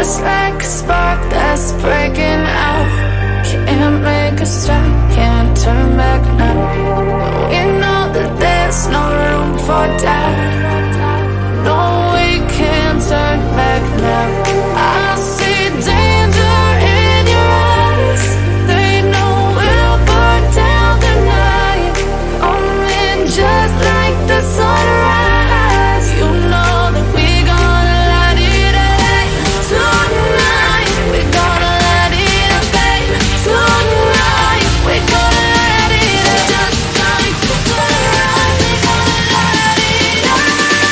just like a spark that's breaking out. Can't make a stop, can't turn back now. We know that there's no room for doubt. No, we can't turn back now. I see danger in your eyes. They know we'll burn down the night. Coming just like the sunrise. You know that we gonna light it up tonight. We gonna light it up, babe. Tonight we gonna light it up just like the sunrise. We gonna light it up now.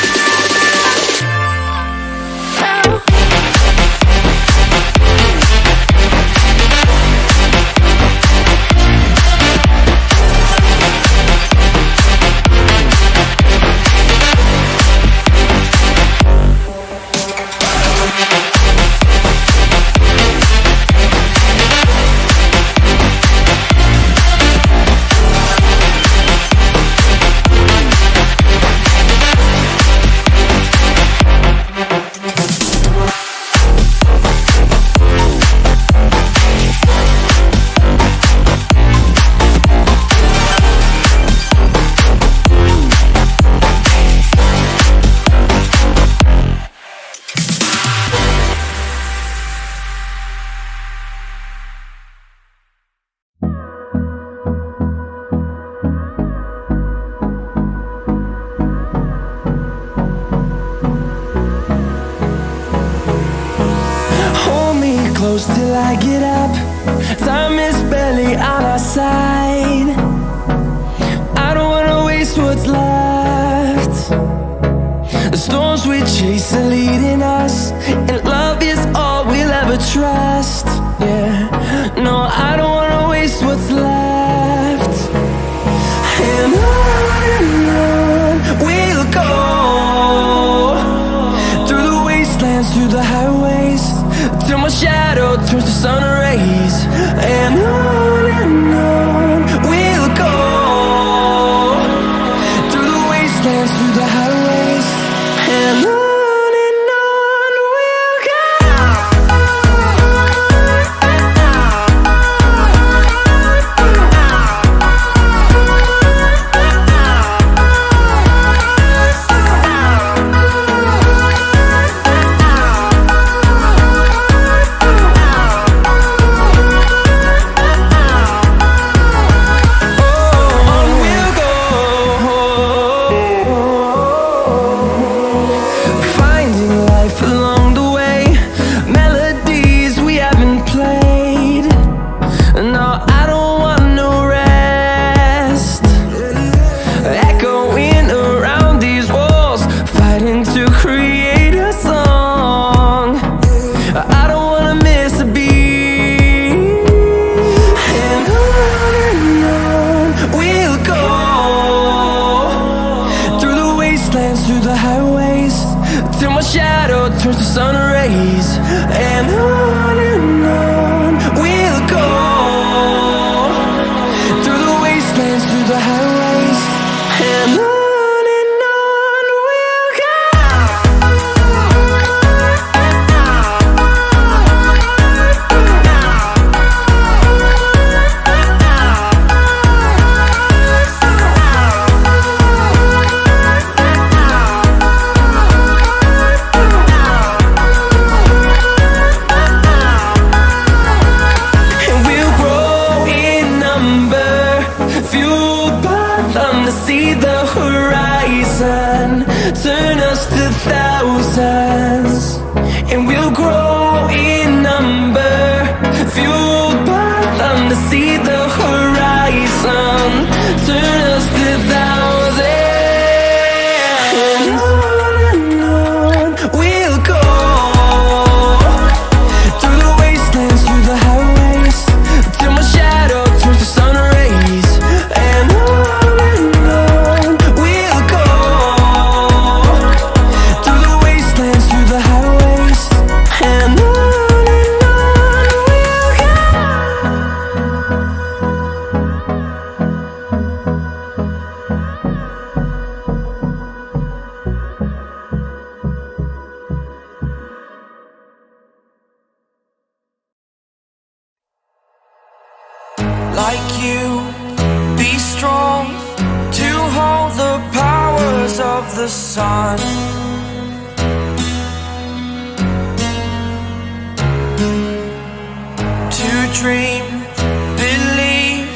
Hold me close till I get up. Time is barely on our side. I don't wanna waste what's left. The storms we chase are leading us, and love is all we'll ever trust. Yeah, no, I don't wanna waste what's left. And on we'll go, through the wastelands, through the highways, till my shadow turns to sun rays. And on we'll go, through the wastelands, through the highways, and on we'll go. Through the highways, till my shadow turns to sun rays. And on we'll go, through the wastelands, through the highways, and on we'll go. See the horizon, turn us to thousands, and we'll grow in number, fueled by them to see the horizon, turn us to thousands. And on we'll go, through the wastelands, through the highways, till my shadow turns to sun rays. And and like you, be strong to hold the powers of the sun. To dream, believe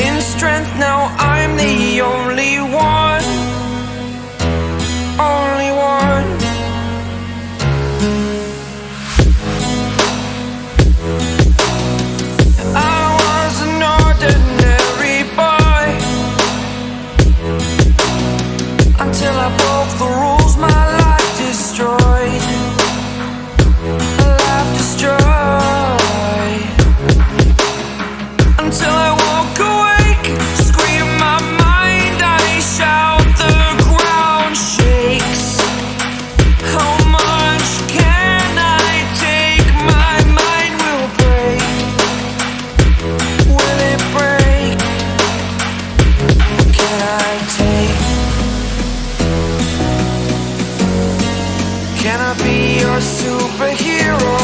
in strength. Now I'm the only one, only one. I was an ordinary boy until I broke the rules. My life destroyed, a life destroyed. Until I walk awake, scream my mind, I shout, the ground shakes. How much can I take? My mind will break. Will it break? Can I take? Can I be your superhero?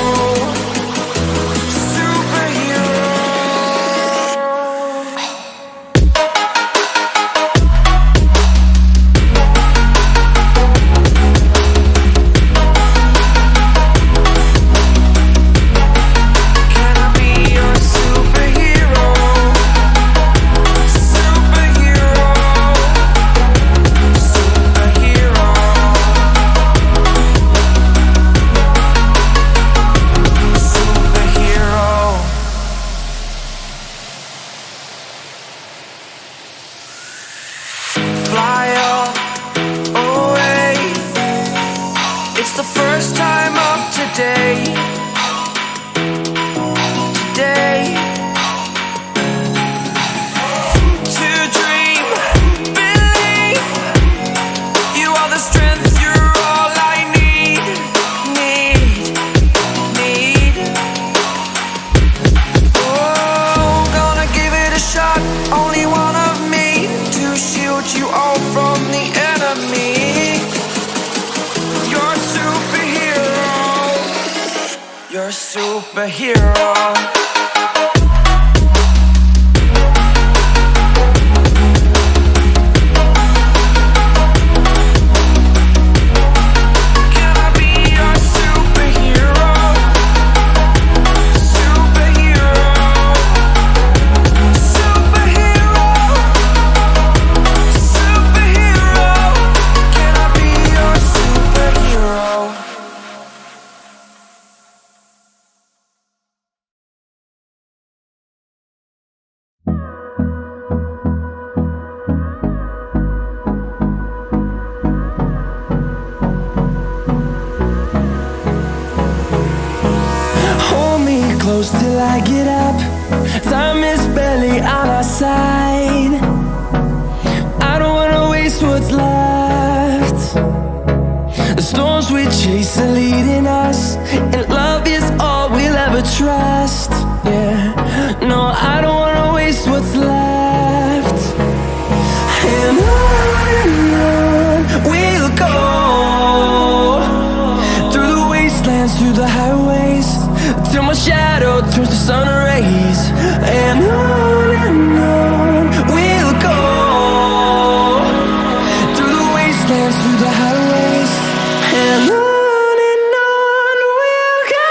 Fly away. It's the first time of today. Today. To dream, believe. You are the strength, you're all I need. Oh, gonna give it a shot. Only one of me to shield you all from the enemy. You're a superhero. You're a superhero. Can I be your superhero? Superhero. Superhero. Superhero. Can I be your superhero? Hold me close till I get up. Time is barely on our side. I don't wanna waste what's left. The storms we chase are leading us, and love is all we'll ever trust. Yeah, no, I don't wanna waste what's left. And on we'll go, through the wastelands, through the highways, till my shadow turns to sun rays. And on we'll go, through the wastelands, through the highways, and on we'll go.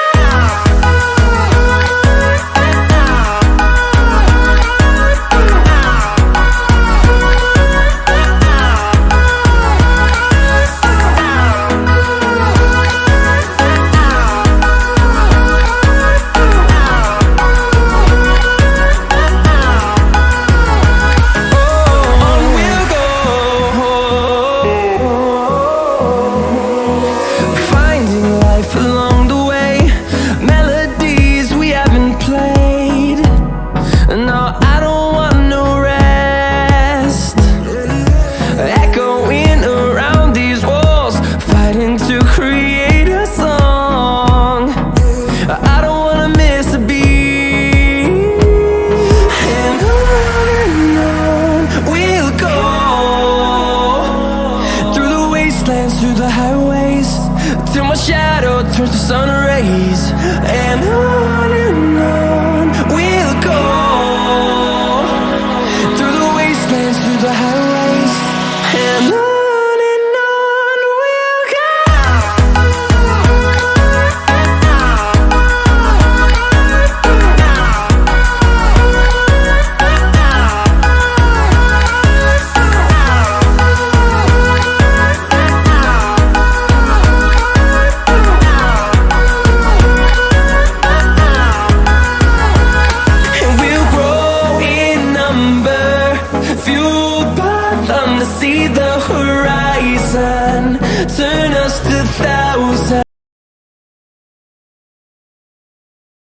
turns to sun rays, and on we'll go. see the horizon, turn us to thousands.